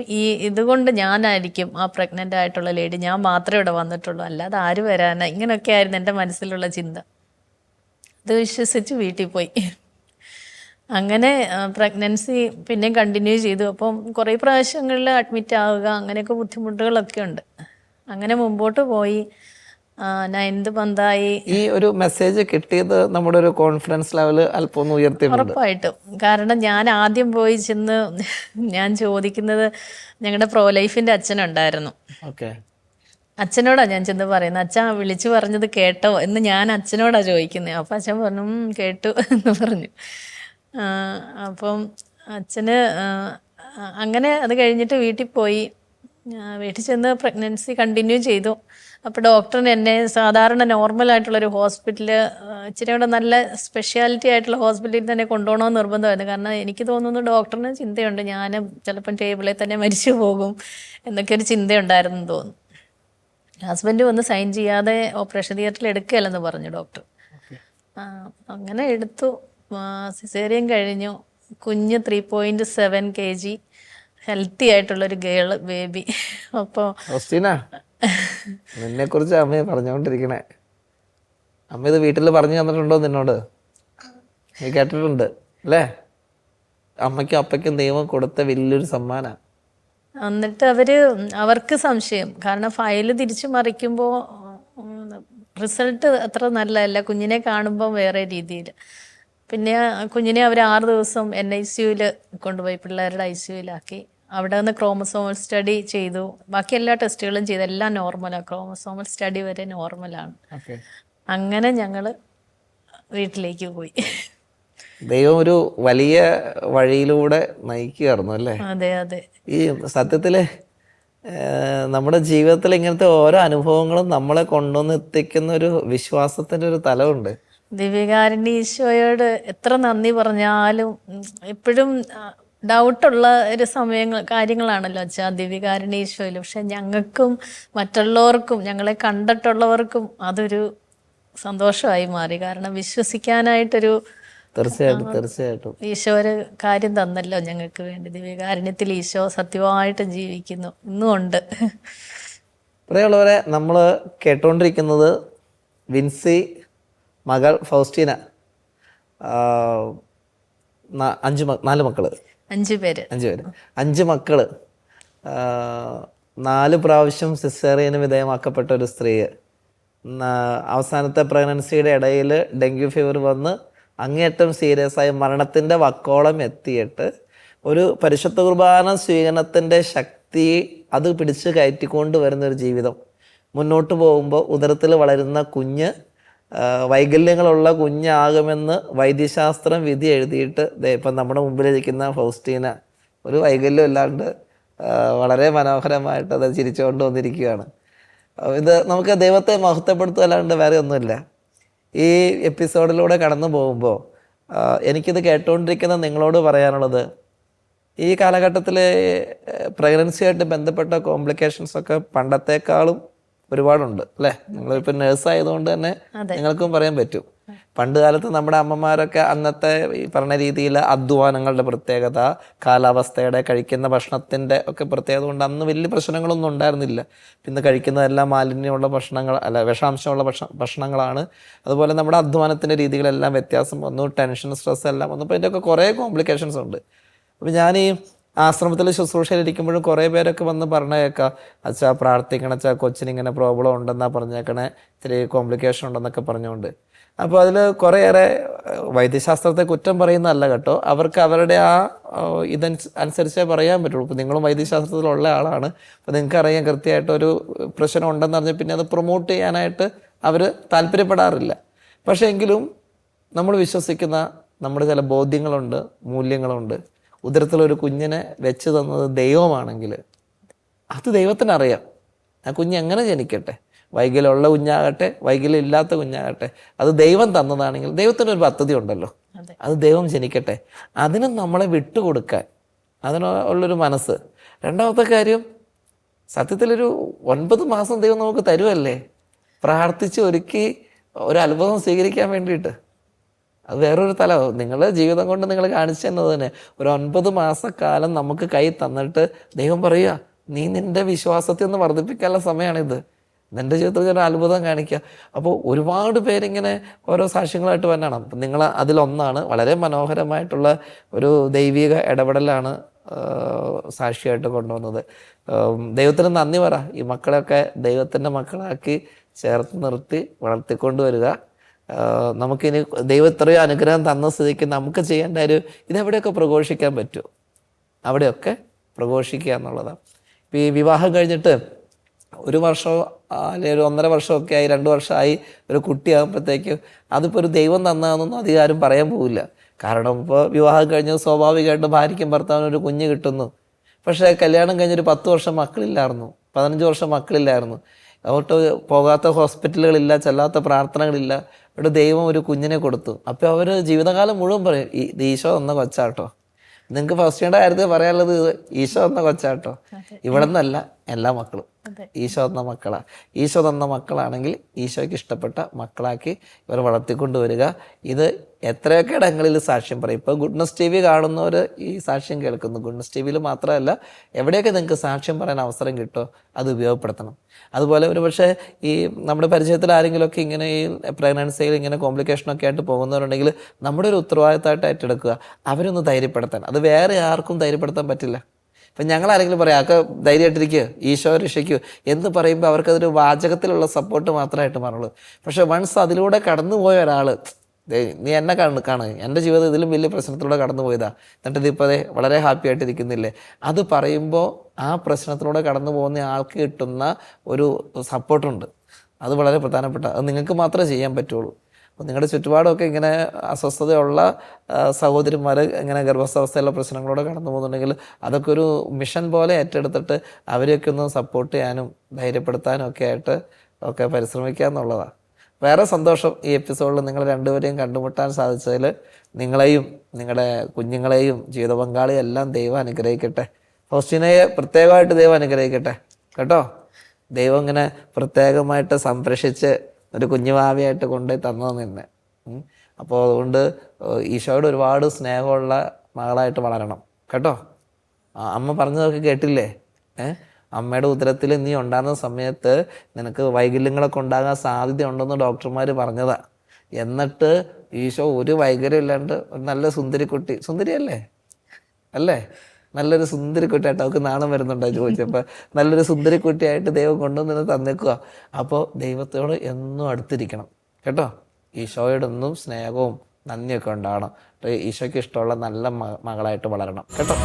ഇതുകൊണ്ട് ഞാനായിരിക്കും ആ പ്രഗ്നൻ്റ് ആയിട്ടുള്ള ലേഡി, ഞാൻ മാത്രമേ ഇവിടെ വന്നിട്ടുള്ളൂ, അല്ലാതെ ആര് വരാനാ, ഇങ്ങനെയൊക്കെ ആയിരുന്നു എൻ്റെ മനസ്സിലുള്ള ചിന്ത. അത് വിശ്വസിച്ച് വീട്ടിൽ പോയി. അങ്ങനെ പ്രഗ്നൻസി പിന്നെയും കണ്ടിന്യൂ ചെയ്തു. അപ്പം കുറേ പ്രാവശ്യങ്ങളിൽ അഡ്മിറ്റ് ആവുക, അങ്ങനെയൊക്കെ ബുദ്ധിമുട്ടുകളൊക്കെ ഉണ്ട്. അങ്ങനെ മുമ്പോട്ട് പോയി. 9th മന്തായി. ഈ ഒരു മെസ്സേജ് കിട്ടിയത് നമ്മുടെ ഒരു കോൺഫിഡൻസ് ലെവൽ അല്പം ഒന്ന് ഉയർത്തിയിട്ടുണ്ട്. ഉറപ്പായിട്ടും. കാരണം ഞാൻ ആദ്യം പോയി ചെന്ന് ഞാൻ ചോദിക്കുന്നത്, ഞങ്ങളുടെ പ്രോ ലൈഫിൻ്റെ അച്ഛനുണ്ടായിരുന്നു. ഓക്കെ. അച്ഛനോടാ ഞാൻ ചെന്ന് പറയുന്നത്, അച്ഛൻ വിളിച്ചു പറഞ്ഞത് കേട്ടോ എന്ന് ഞാൻ അച്ഛനോടാ ചോദിക്കുന്നത്. അപ്പം അച്ഛൻ പറഞ്ഞു കേട്ടു എന്ന് പറഞ്ഞു. അപ്പം അച്ഛന് അങ്ങനെ അത് കഴിഞ്ഞിട്ട് വീട്ടിൽ പോയി. വീട്ടിൽ ചെന്ന് പ്രഗ്നൻസി കണ്ടിന്യൂ ചെയ്തു. അപ്പോൾ ഡോക്ടറിന് എന്നെ സാധാരണ നോർമലായിട്ടുള്ളൊരു ഹോസ്പിറ്റൽ, ഇച്ചിരി കൂടെ നല്ല സ്പെഷ്യാലിറ്റി ആയിട്ടുള്ള ഹോസ്പിറ്റലിൽ തന്നെ കൊണ്ടുപോകണമെന്ന് നിർബന്ധമായിരുന്നു. കാരണം എനിക്ക് തോന്നുന്നു ഡോക്ടറിന് ചിന്തയുണ്ട് ഞാൻ ചിലപ്പം ടേബിളിൽ തന്നെ മരിച്ചു പോകും എന്നൊക്കെ ഒരു ചിന്തയുണ്ടായിരുന്നു തോന്നുന്നു. ഹസ്ബൻഡ് വന്ന് സൈൻ ചെയ്യാതെ ഓപ്പറേഷൻ തിയേറ്ററിൽ എടുക്കുകയല്ലെന്ന് പറഞ്ഞു ഡോക്ടർ. അങ്ങനെ എടുത്തു. സിസേറിയൻ കഴിഞ്ഞു. കുഞ്ഞ് 3.7 kg, ഹെൽത്തി ആയിട്ടുള്ളൊരു ബേബി. അപ്പോൾ നിന്നെ കുറിച്ച് അമ്മയെ പറഞ്ഞുകൊണ്ടിരിക്കണേ. അമ്മ ഇത് വീട്ടിൽ പറഞ്ഞു തന്നിട്ടുണ്ടോ നിന്നോട്? നീ കേട്ടിട്ടുണ്ട് അല്ലേ? അമ്മയ്ക്കും അപ്പയ്ക്കും ദൈവം കൊടുത്ത വലിയൊരു സമ്മാനം. എന്നിട്ട് അവർക്ക് സംശയം, കാരണം ഫയല് തിരിച്ചു മറിക്കുമ്പോൾ റിസൾട്ട് അത്ര നല്ലതല്ല, കുഞ്ഞിനെ കാണുമ്പോൾ വേറെ രീതിയിൽ. പിന്നെ കുഞ്ഞിനെ അവർ 6 ദിവസം NICUവിൽ കൊണ്ടുപോയി, പിള്ളേരുടെ ICUവിലാക്കി. അവിടെ നിന്ന് ക്രോമസോമൽ സ്റ്റഡി ചെയ്തു. ബാക്കി എല്ലാ ടെസ്റ്റുകളും ചെയ്തു, എല്ലാം നോർമലാണ്. ക്രോമസോമൽ സ്റ്റഡി വരെ നോർമലാണ്. അങ്ങനെ ഞങ്ങൾ വീട്ടിലേക്ക് പോയി. ദൈവം ഒരു വലിയ വഴിയിലൂടെ നയിക്കുകയായിരുന്നു അല്ലേ? അതെ അതെ. ഈ സത്യത്തില് നമ്മുടെ ജീവിതത്തിൽ ഇങ്ങനത്തെ ഓരോ അനുഭവങ്ങളും നമ്മളെ കൊണ്ടുവന്ന് എത്തിക്കുന്ന ഒരു വിശ്വാസത്തിന്റെ ഒരു തലമുണ്ട്. ദിവ്യകാരുണ്യ ഈശോയോട് എത്ര നന്ദി പറഞ്ഞാലും എപ്പോഴും ഡൗട്ടുള്ള ഒരു കാര്യങ്ങളാണല്ലോ അച്ഛാ ദിവ്യകാരുണ്യ ഈശോയിൽ. പക്ഷെ ഞങ്ങൾക്കും മറ്റുള്ളവർക്കും, ഞങ്ങളെ കണ്ടിട്ടുള്ളവർക്കും അതൊരു സന്തോഷമായി മാറി. കാരണം വിശ്വസിക്കാനായിട്ടൊരു തീർച്ചയായിട്ടും ഈശോ ഒരു കാര്യം തന്നല്ലോ ഞങ്ങൾക്ക് വേണ്ടി. ദിവ്യകാരുണ്യത്തിൽ ഈശോ സത്യമായിട്ട് ജീവിക്കുന്നു, ഇന്നും ഉണ്ട്. പ്രിയമുള്ളവരെ, നമ്മൾ കേട്ടുകൊണ്ടിരിക്കുന്നത് വിൻസി, മകൾ ഫൗസ്റ്റീന, 4 മക്കള്, 5 പേര്, 5 മക്കള്, 4 പ്രാവശ്യം സിസേറിയന് വിധേയമാക്കപ്പെട്ട ഒരു സ്ത്രീ, അവസാനത്തെ പ്രഗ്നൻസിയുടെ ഇടയിൽ ഡെങ്കു ഫീവർ വന്ന് അങ്ങേയറ്റം സീരിയസ് ആയി മരണത്തിൻ്റെ വക്കോളം എത്തിയിട്ട് ഒരു പരിശുദ്ധ കുർബാന സ്വീകരണത്തിൻ്റെ ശക്തി അത് പിടിച്ച് കയറ്റിക്കൊണ്ട് വരുന്നൊരു ജീവിതം മുന്നോട്ട് പോകുമ്പോൾ ഉദരത്തിൽ വളരുന്ന കുഞ്ഞ് വൈകല്യങ്ങളുള്ള കുഞ്ഞാകുമെന്ന് വൈദ്യശാസ്ത്രം വിധി എഴുതിയിട്ട് ഇപ്പം നമ്മുടെ മുമ്പിലിരിക്കുന്ന ഫൗസ്റ്റീന ഒരു വൈകല്യം ഇല്ലാണ്ട് വളരെ മനോഹരമായിട്ട് അത് ചിരിച്ചുകൊണ്ട് വന്നിരിക്കുകയാണ്. ഇത് നമുക്ക് ദൈവത്തെ മഹത്വപ്പെടുത്തുകയല്ലാണ്ട് വേറെ ഒന്നുമില്ല. ഈ എപ്പിസോഡിലൂടെ കടന്നു പോകുമ്പോൾ എനിക്കിത് കേട്ടുകൊണ്ടിരിക്കുന്ന നിങ്ങളോട് പറയാനുള്ളത്, ഈ കാലഘട്ടത്തിൽ പ്രഗ്നൻസിയായിട്ട് ബന്ധപ്പെട്ട കോംപ്ലിക്കേഷൻസൊക്കെ പണ്ടത്തെക്കാളും ഒരുപാടുണ്ട് അല്ലേ? നിങ്ങളിപ്പോൾ നേഴ്സ് ആയതുകൊണ്ട് തന്നെ നിങ്ങൾക്കും പറയാൻ പറ്റും. പണ്ട് കാലത്ത് നമ്മുടെ അമ്മമാരൊക്കെ അന്നത്തെ ഈ പറഞ്ഞ രീതിയിൽ അധ്വാനങ്ങളുടെ പ്രത്യേകത, കാലാവസ്ഥയുടെ, കഴിക്കുന്ന ഭക്ഷണത്തിൻ്റെ ഒക്കെ പ്രത്യേകത കൊണ്ട് അന്ന് വലിയ പ്രശ്നങ്ങളൊന്നും ഉണ്ടായിരുന്നില്ല. പിന്നെ കഴിക്കുന്നതെല്ലാം മാലിന്യമുള്ള ഭക്ഷണങ്ങൾ അല്ല, വിഷാംശമുള്ള ഭക്ഷണങ്ങളാണ്. അതുപോലെ നമ്മുടെ അധ്വാനത്തിൻ്റെ രീതികളെല്ലാം വ്യത്യാസം വന്നു, ടെൻഷൻ, സ്ട്രെസ് എല്ലാം വന്നു. അപ്പോൾ ഇതിൻ്റെയൊക്കെ കുറേ കോംപ്ലിക്കേഷൻസ് ഉണ്ട്. അപ്പോൾ ഞാൻ ഈ ആശ്രമത്തിൽ ശുശ്രൂഷയിലിരിക്കുമ്പോഴും കുറേ പേരൊക്കെ വന്ന് പറഞ്ഞേക്കാം, അച്ഛാ പ്രാർത്ഥിക്കണം, അച്ഛാ കൊച്ചിനിങ്ങനെ പ്രോബ്ലം ഉണ്ടെന്നാ പറഞ്ഞേക്കണേ, ഇത്തിരി കോംപ്ലിക്കേഷൻ ഉണ്ടെന്നൊക്കെ പറഞ്ഞുകൊണ്ട്. അപ്പോൾ അതിൽ കുറേയേറെ വൈദ്യശാസ്ത്രത്തെ കുറ്റം പറയുന്നതല്ല കേട്ടോ, അവർക്ക് അവരുടെ ആ അനുസരിച്ചേ പറയാൻ പറ്റുള്ളൂ. ഇപ്പോൾ നിങ്ങളും വൈദ്യശാസ്ത്രത്തിലുള്ള ആളാണ്, അപ്പോൾ നിങ്ങൾക്ക് അറിയാൻ കൃത്യമായിട്ടൊരു പ്രശ്നം ഉണ്ടെന്ന് പറഞ്ഞാൽ പിന്നെ അത് പ്രൊമോട്ട് ചെയ്യാനായിട്ട് അവർ താല്പര്യപ്പെടാറില്ല. പക്ഷേ എങ്കിലും നമ്മൾ വിശ്വസിക്കുന്ന നമ്മുടെ ചില ബോധ്യങ്ങളുണ്ട്, മൂല്യങ്ങളുണ്ട്. ഉദരത്തിലൊരു കുഞ്ഞിനെ വെച്ച് തന്നത് ദൈവമാണെങ്കിൽ അത് ദൈവത്തിനറിയാം ആ കുഞ്ഞ് എങ്ങനെ ജനിക്കട്ടെ, വൈകല്യമുള്ള കുഞ്ഞാകട്ടെ വൈകല്യമില്ലാത്ത കുഞ്ഞാകട്ടെ, അത് ദൈവം തന്നതാണെങ്കിൽ ദൈവത്തിനൊരു പദ്ധതി ഉണ്ടല്ലോ, അത് ദൈവം ജനിക്കട്ടെ. അതിന് നമ്മളെ വിട്ടുകൊടുക്കാൻ അതിനുള്ളൊരു മനസ്സ്. രണ്ടാമത്തെ കാര്യം, സത്യത്തിലൊരു 9 മാസം ദൈവം നമുക്ക് തരുമല്ലേ, പ്രാർത്ഥിച്ച് ഒരുക്കി ഒരു അത്ഭുതം സ്വീകരിക്കാൻ വേണ്ടിയിട്ട്. അത് വേറൊരു തലം. നിങ്ങളുടെ ജീവിതം കൊണ്ട് നിങ്ങൾ കാണിച്ചു തന്നത് തന്നെ ഒരു 9 മാസക്കാലം നമുക്ക് കൈ തന്നിട്ട് ദൈവം പറയുക, നീ നിൻ്റെ വിശ്വാസത്തിൽ ഒന്ന് വർദ്ധിപ്പിക്കാനുള്ള സമയമാണിത്, നിൻ്റെ ജീവിതത്തിൽ ഒരു അത്ഭുതം കാണിക്കുക. അപ്പോൾ ഒരുപാട് പേരിങ്ങനെ ഓരോ സാക്ഷ്യങ്ങളായിട്ട് വന്നാണ്. അപ്പം നിങ്ങൾ അതിലൊന്നാണ്. വളരെ മനോഹരമായിട്ടുള്ള ഒരു ദൈവിക ഇടപെടലാണ് സാക്ഷിയായിട്ട് കൊണ്ടുവന്നത്. ദൈവത്തിന് നന്ദി പറ. ഈ മക്കളെയൊക്കെ ദൈവത്തിൻ്റെ മക്കളാക്കി ചേർത്ത് നിർത്തി വളർത്തിക്കൊണ്ട് വരിക. നമുക്കിനി ദൈവം ഇത്രയോ അനുഗ്രഹം തന്ന സ്ഥിതിക്ക് നമുക്ക് ചെയ്യേണ്ട ഒരു ഇതെവിടെയൊക്കെ പ്രഘോഷിക്കാൻ പറ്റുമോ അവിടെയൊക്കെ പ്രഘോഷിക്കുക എന്നുള്ളതാണ്. ഇപ്പോൾ ഈ വിവാഹം കഴിഞ്ഞിട്ട് 1 വർഷമോ അല്ലെങ്കിൽ ഒരു 1.5 വർഷമൊക്കെ ആയി, 2 വർഷമായി ഒരു കുട്ടിയാകുമ്പോഴത്തേക്കും അതിപ്പോൾ ഒരു ദൈവം തന്നതെന്നൊന്നും അധികാരം പറയാൻ പോവില്ല. കാരണം ഇപ്പോൾ വിവാഹം കഴിഞ്ഞ് സ്വാഭാവികമായിട്ട് ഭാര്യയ്ക്കും ഭർത്താവിനും ഒരു കുഞ്ഞ് കിട്ടുന്നു. പക്ഷേ കല്യാണം കഴിഞ്ഞൊരു 10 വർഷം മക്കളില്ലായിരുന്നു, 15 വർഷം മക്കളില്ലായിരുന്നു. അങ്ങോട്ട് പോകാത്ത ഹോസ്പിറ്റലുകളില്ല, ചെല്ലാത്ത പ്രാർത്ഥനകളില്ല. ഇവിടെ ദൈവം ഒരു കുഞ്ഞിനെ കൊടുത്തു. അപ്പോൾ അവർ ജീവിതകാലം മുഴുവൻ പറയും, ഈശോ എന്ന കൊച്ചാട്ടോ. നിങ്ങൾക്ക് ഫസ്റ്റിയുടെ കാര്യത്തിൽ പറയാനുള്ളത് ഈശോ എന്ന കൊച്ചാട്ടോ. ഇവിടെ നിന്നല്ല എല്ലാ മക്കളും ഈശോ എന്ന മക്കളാണ്. ഈശോ തന്ന മക്കളാണെങ്കിൽ ഈശോയ്ക്ക് ഇഷ്ടപ്പെട്ട മക്കളാക്കി ഇവർ വളർത്തിക്കൊണ്ടുവരിക. ഇത് എത്രയൊക്കെ ഇടങ്ങളിൽ സാക്ഷ്യം പറയും. ഇപ്പോൾ ഗുഡ്നസ് TV കാണുന്നവർ ഈ സാക്ഷ്യം കേൾക്കുന്നു. ഗുഡ്നസ് TVയിൽ മാത്രമല്ല, എവിടെയൊക്കെ നിങ്ങൾക്ക് സാക്ഷ്യം പറയാൻ അവസരം കിട്ടുമോ അത് ഉപയോഗപ്പെടുത്തണം. അതുപോലെ ഒരു പക്ഷേ ഈ നമ്മുടെ പരിചയത്തിൽ ആരെങ്കിലുമൊക്കെ ഇങ്ങനെ ഈ പ്രഗ്നൻസിയിൽ ഇങ്ങനെ കോംപ്ലിക്കേഷനൊക്കെ ആയിട്ട് പോകുന്നവരുണ്ടെങ്കിൽ നമ്മുടെ ഒരു ഉത്തരവാദിത്തമായിട്ട് ഏറ്റെടുക്കുക, അവരൊന്ന് ധൈര്യപ്പെടുത്താൻ. അത് വേറെ ആർക്കും ധൈര്യപ്പെടുത്താൻ പറ്റില്ല. ഇപ്പം ഞങ്ങൾ ആരെങ്കിലും പറയാം ആക്കെ ധൈര്യമായിട്ടിരിക്കുക, ഈശോ രക്ഷിക്കൂ എന്ന് പറയുമ്പോൾ അവർക്കതൊരു വാചകത്തിലുള്ള സപ്പോർട്ട് മാത്രമായിട്ട് മാറുള്ളൂ. പക്ഷെ വൺസ് അതിലൂടെ കടന്നുപോയ ഒരാൾ, നീ എന്നെ കാണുക, എൻ്റെ ജീവിതം ഇതിലും വലിയ പ്രശ്നത്തിലൂടെ കടന്നു പോയതാ, എന്നിട്ട് ഇതിപ്പോൾ അതെ വളരെ ഹാപ്പി ആയിട്ടിരിക്കുന്നില്ലേ, അത് പറയുമ്പോൾ ആ പ്രശ്നത്തിലൂടെ കടന്നു പോകുന്ന ആൾക്ക് കിട്ടുന്ന ഒരു സപ്പോർട്ടുണ്ട്. അത് വളരെ പ്രധാനപ്പെട്ട, അത് നിങ്ങൾക്ക് മാത്രമേ ചെയ്യാൻ പറ്റുള്ളൂ. അപ്പോൾ നിങ്ങളുടെ ചുറ്റുപാടൊക്കെ ഇങ്ങനെ അസ്വസ്ഥതയുള്ള സഹോദരിമാർ ഇങ്ങനെ ഗർഭാവസ്ഥയിലുള്ള പ്രശ്നങ്ങളോടെ കടന്നു പോകുന്നുണ്ടെങ്കിൽ അതൊക്കെ ഒരു മിഷൻ പോലെ ഏറ്റെടുത്തിട്ട് അവരെയൊക്കെ ഒന്ന് സപ്പോർട്ട് ചെയ്യാനും ധൈര്യപ്പെടുത്താനും ഒക്കെ ആയിട്ട് ഒക്കെ പരിശ്രമിക്കുക എന്നുള്ളതാണ്. വേറെ സന്തോഷം ഈ എപ്പിസോഡിൽ നിങ്ങൾ രണ്ടുപേരെയും കണ്ടുമുട്ടാൻ സാധിച്ചതിൽ. നിങ്ങളെയും നിങ്ങളുടെ കുഞ്ഞുങ്ങളെയും ജീവിത പങ്കാളിയും എല്ലാം ദൈവം അനുഗ്രഹിക്കട്ടെ. ഫൗസ്റ്റീനയെ പ്രത്യേകമായിട്ട് ദൈവം അനുഗ്രഹിക്കട്ടെ കേട്ടോ. ദൈവം ഇങ്ങനെ പ്രത്യേകമായിട്ട് സംരക്ഷിച്ച് ഒരു കുഞ്ഞുഭാവിയായിട്ട് കൊണ്ടുപോയി തന്നത് നിന്നെ. അപ്പോൾ അതുകൊണ്ട് ഈശോയോട് ഒരുപാട് സ്നേഹമുള്ള മകളായിട്ട് വളരണം കേട്ടോ. അമ്മ പറഞ്ഞതൊക്കെ കേട്ടില്ലേ? അമ്മയുടെ ഉദരത്തിൽ നീ ഉണ്ടാകുന്ന സമയത്ത് നിനക്ക് വൈകല്യങ്ങളൊക്കെ ഉണ്ടാകാൻ സാധ്യത ഉണ്ടെന്ന് ഡോക്ടർമാർ പറഞ്ഞതാ. എന്നിട്ട് ഈശോ ഒരു വൈകല്യം ഇല്ലാണ്ട് നല്ല സുന്ദരിക്കുട്ടി, സുന്ദരിയല്ലേ അല്ലേ, നല്ലൊരു സുന്ദരിക്കുട്ടിയായിട്ട് അവൾക്ക് നാണം വരുന്നുണ്ടോ ചോദിച്ചപ്പോൾ നല്ലൊരു സുന്ദരിക്കുട്ടിയായിട്ട് ദൈവം കൊണ്ടുവന്ന് തന്നേക്കുക. അപ്പോൾ ദൈവത്തോട് എന്നും അടുത്തിരിക്കണം കേട്ടോ. ഈശോയോടൊന്നും സ്നേഹവും നന്ദിയൊക്കെ ഉണ്ടാവണം. ഈശോയ്ക്ക് ഇഷ്ടമുള്ള നല്ല മകളായിട്ട് വളരണം കേട്ടോ.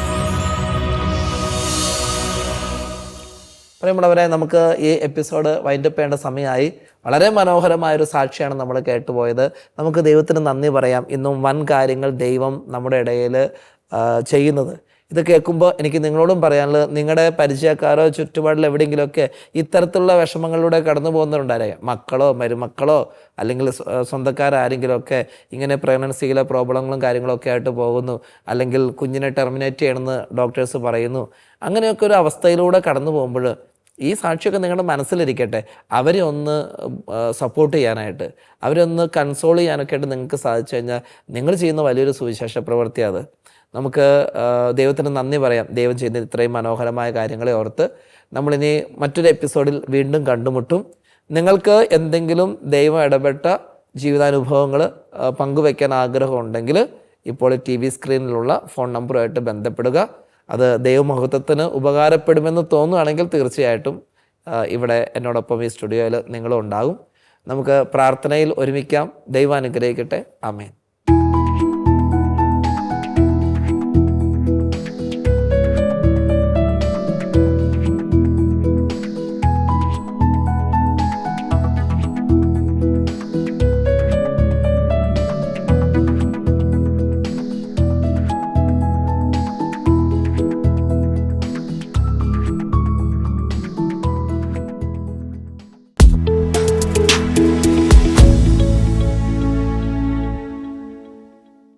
പ്രിയമുള്ളവരെ, നമുക്ക് ഈ എപ്പിസോഡ് വൈൻഡപ്പ് ചെയ്യേണ്ട സമയമായി. വളരെ മനോഹരമായൊരു സാക്ഷിയാണ് നമ്മൾ കേട്ടുപോയത്. നമുക്ക് ദൈവത്തിന് നന്ദി പറയാം. ഇന്നും വൻ കാര്യങ്ങൾ ദൈവം നമ്മുടെ ഇടയിൽ ചെയ്യുന്നത്. ഇത് കേൾക്കുമ്പോൾ എനിക്ക് നിങ്ങളോടും പറയാനുള്ളത്, നിങ്ങളുടെ പരിചയക്കാരോ ചുറ്റുപാടിൽ എവിടെയെങ്കിലുമൊക്കെ ഇത്തരത്തിലുള്ള വിഷമങ്ങളിലൂടെ കടന്നു പോകുന്നവരുണ്ടായിരിക്കും. മക്കളോ മരുമക്കളോ അല്ലെങ്കിൽ സ്വന്തക്കാരെങ്കിലുമൊക്കെ ഇങ്ങനെ പ്രഗ്നൻസിയിലെ പ്രോബ്ലങ്ങളും കാര്യങ്ങളൊക്കെ ആയിട്ട് പോകുന്നു, അല്ലെങ്കിൽ കുഞ്ഞിനെ ടെർമിനേറ്റ് ചെയ്യണമെന്ന് ഡോക്ടേഴ്സ് പറയുന്നു. അങ്ങനെയൊക്കെ ഒരു അവസ്ഥയിലൂടെ കടന്നു പോകുമ്പോൾ ഈ സാക്ഷിയൊക്കെ നിങ്ങളുടെ മനസ്സിലിരിക്കട്ടെ. അവരെ ഒന്ന് സപ്പോർട്ട് ചെയ്യാനായിട്ട്, അവരെ ഒന്ന് കൺസോൾ ചെയ്യാനൊക്കെ ആയിട്ട് നിങ്ങൾക്ക് സാധിച്ചു കഴിഞ്ഞാൽ നിങ്ങൾ ചെയ്യുന്ന വലിയൊരു സുവിശേഷ പ്രവൃത്തിയാണ് അത്. നമുക്ക് ദൈവത്തിന് നന്ദി പറയാം. ദൈവം ചെയ്യുന്ന ഇത്രയും മനോഹരമായ കാര്യങ്ങളെ ഓർത്ത് നമ്മളിനി മറ്റൊരു എപ്പിസോഡിൽ വീണ്ടും കണ്ടുമുട്ടും. നിങ്ങൾക്ക് എന്തെങ്കിലും ദൈവം ഇടപെട്ട ജീവിതാനുഭവങ്ങൾ പങ്കുവയ്ക്കാൻ ആഗ്രഹമുണ്ടെങ്കിൽ ഇപ്പോൾ TV സ്ക്രീനിലുള്ള ഫോൺ നമ്പറുമായിട്ട് ബന്ധപ്പെടുക. അത് ദൈവമഹത്വത്തിന് ഉപകാരപ്പെടുമെന്ന് തോന്നുകയാണെങ്കിൽ തീർച്ചയായിട്ടും ഇവിടെ എന്നോടൊപ്പം ഈ സ്റ്റുഡിയോയിൽ നിങ്ങളും ഉണ്ടാകും. നമുക്ക് പ്രാർത്ഥനയിൽ ഒരുമിക്കാം. ദൈവം അനുഗ്രഹിക്കട്ടെ. ആമേൻ.